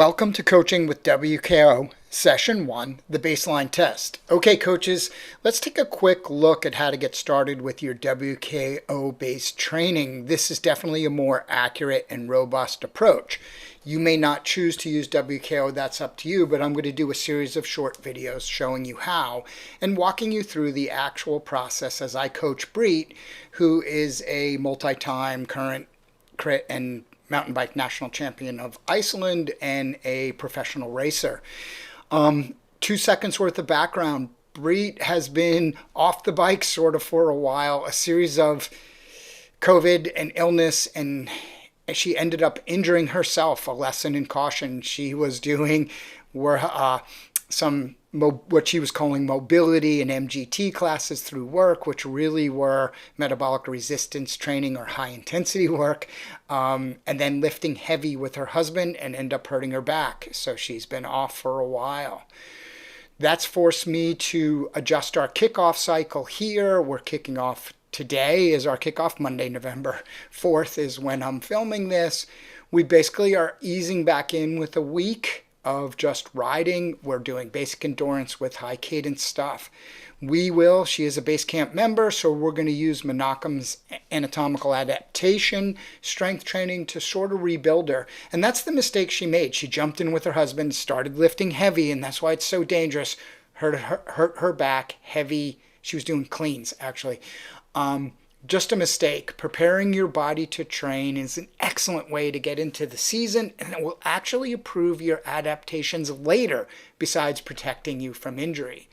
Welcome to Coaching with WKO, Session 1, the baseline test. Okay, coaches, let's take a quick look at how to get started with your WKO-based training. This is definitely a more accurate and robust approach. You may not choose to use WKO, that's up to you, but I'm going to do a series of short videos showing you how and walking you through the actual process as I coach Breet, who is a multi-time current crit and mountain bike national champion of Iceland and a professional racer. 2 seconds worth of background. Breet has been off the bike sort of for a while, a series of COVID and illness, and she ended up injuring herself. A lesson in caution. She was doing what she was calling mobility and MGT classes through work, which really were metabolic resistance training or high intensity work, and then lifting heavy with her husband and end up hurting her back. So she's been off for a while. That's forced me to adjust our kickoff cycle here. We're kicking off today is our kickoff. Monday, November 4th is when I'm filming this. We basically are easing back in with a week of just riding. We're doing basic endurance with high cadence stuff. She is a base camp member, so we're going to use Menachem's anatomical adaptation strength training to sort of rebuild her. And that's the mistake she made. She jumped in with her husband, started lifting heavy, and that's why it's so dangerous. Hurt her back heavy. She was doing cleans, actually. Just a mistake. Preparing your body to train is an excellent way to get into the season, and it will actually improve your adaptations later, besides protecting you from injury.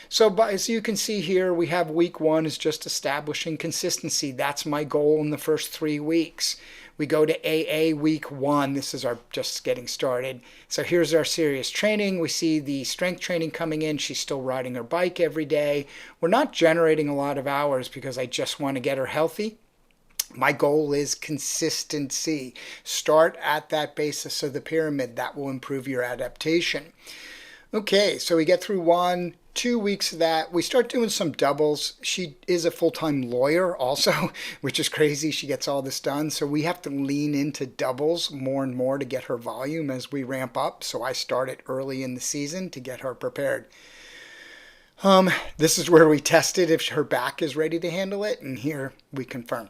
So as you can see here, we have week 1 is just establishing consistency. That's my goal in the first 3 weeks. We go to AA week 1. This is our just getting started. So here's our serious training. We see the strength training coming in. She's still riding her bike every day. We're not generating a lot of hours because I just want to get her healthy. My goal is consistency. Start at that basis of the pyramid. That will improve your adaptation. Okay, so we get through 1-2 weeks of that. We start doing some doubles. She is a full-time lawyer also, which is crazy. She gets all this done. So we have to lean into doubles more and more to get her volume as we ramp up. So I start it early in the season to get her prepared. This is where we tested if her back is ready to handle it, and here we confirm.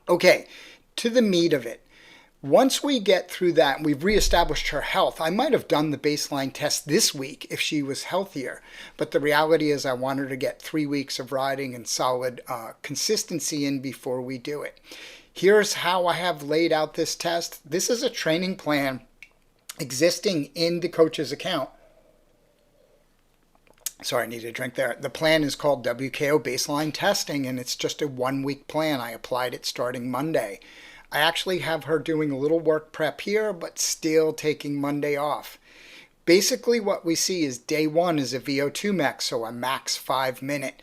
Okay, to the meat of it. Once we get through that and we've reestablished her health, I might have done the baseline test this week if she was healthier. But the reality is I want her to get 3 weeks of riding and solid consistency in before we do it. Here's how I have laid out this test. This is a training plan existing in the coach's account. Sorry, I need a drink there. The plan is called WKO Baseline Testing, and it's just a 1-week plan. I applied it starting Monday. I actually have her doing a little work prep here, but still taking Monday off. Basically what we see is day 1 is a VO2 max, so a max 5-minute.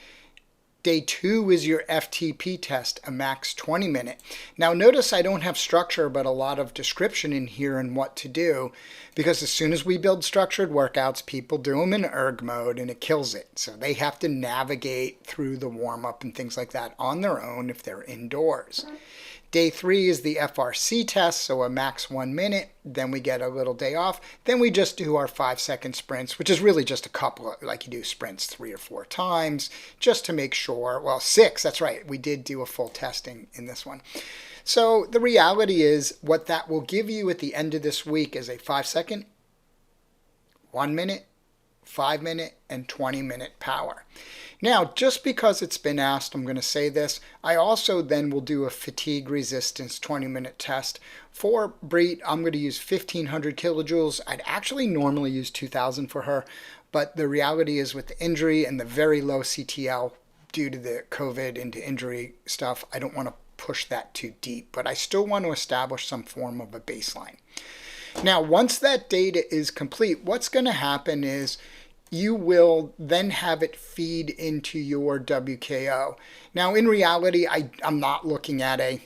Day 2 is your FTP test, a max 20-minute. Now notice I don't have structure, but a lot of description in here and what to do, because as soon as we build structured workouts, people do them in erg mode and it kills it. So they have to navigate through the warm-up and things like that on their own if they're indoors. Day 3 is the FRC test, so a max 1 minute. Then we get a little day off. Then we just do our 5-second sprints, which is really just a couple, like you do sprints 3 or 4 times, just to make sure. Well, 6, that's right. We did do a full testing in this one. So the reality is what that will give you at the end of this week is a 5-second, 1 minute, 5-minute, and 20-minute power. Now, just because it's been asked, I'm going to say this. I also then will do a fatigue resistance 20-minute test. For Breet, I'm going to use 1,500 kilojoules. I'd actually normally use 2,000 for her, but the reality is with the injury and the very low CTL due to the COVID into injury stuff, I don't want to push that too deep, but I still want to establish some form of a baseline. Now, once that data is complete, what's going to happen is you will then have it feed into your WKO. Now, in reality, I'm not looking at a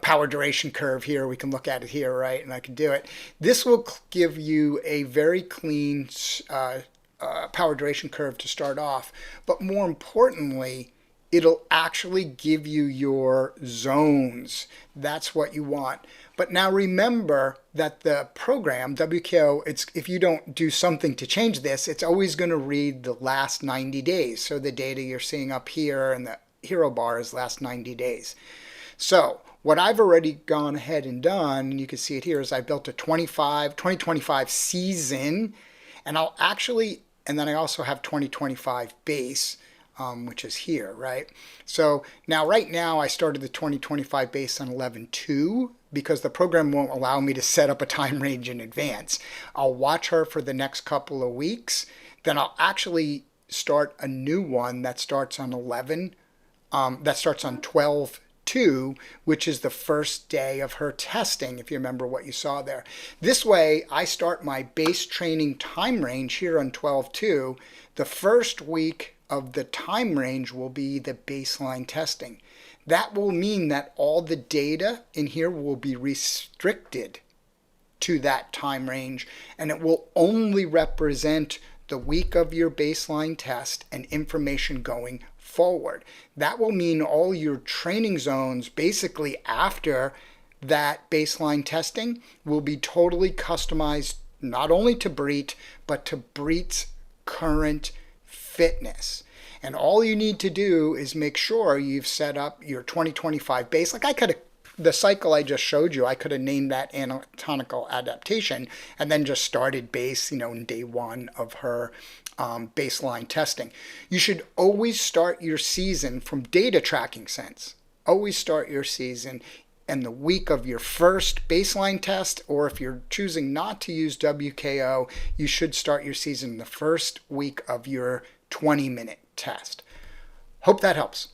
power duration curve here. We can look at it here, right? And I can do it. This will give you a very clean power duration curve to start off. But more importantly, it'll actually give you your zones. That's what you want. But now remember that the program, WKO, if you don't do something to change this, it's always going to read the last 90 days. So the data you're seeing up here in the hero bar is last 90 days. So what I've already gone ahead and done, and you can see it here, is I built a 2025 season, and and then I also have 2025 base, which is here, right? So right now I started the 2025 base on 11/2 because the program won't allow me to set up a time range in advance. I'll watch her for the next couple of weeks, then I'll actually start a new one that starts on 12/2, which is the first day of her testing, if you remember what you saw there. This way, I start my base training time range here on 12/2. The first week of the time range will be the baseline testing. That will mean that all the data in here will be restricted to that time range, and it will only represent the week of your baseline test and information going forward. That will mean all your training zones basically after that baseline testing will be totally customized not only to Breet, but to Breet's current fitness. And all you need to do is make sure you've set up your 2025 base. Like the cycle I just showed you, I could have named that anatomical adaptation and then just started base, in day 1 of her baseline testing. You should always start your season from data tracking sense. Always start your season in the week of your first baseline test, or if you're choosing not to use WKO, you should start your season in the first week of your 20-minute test. Hope that helps.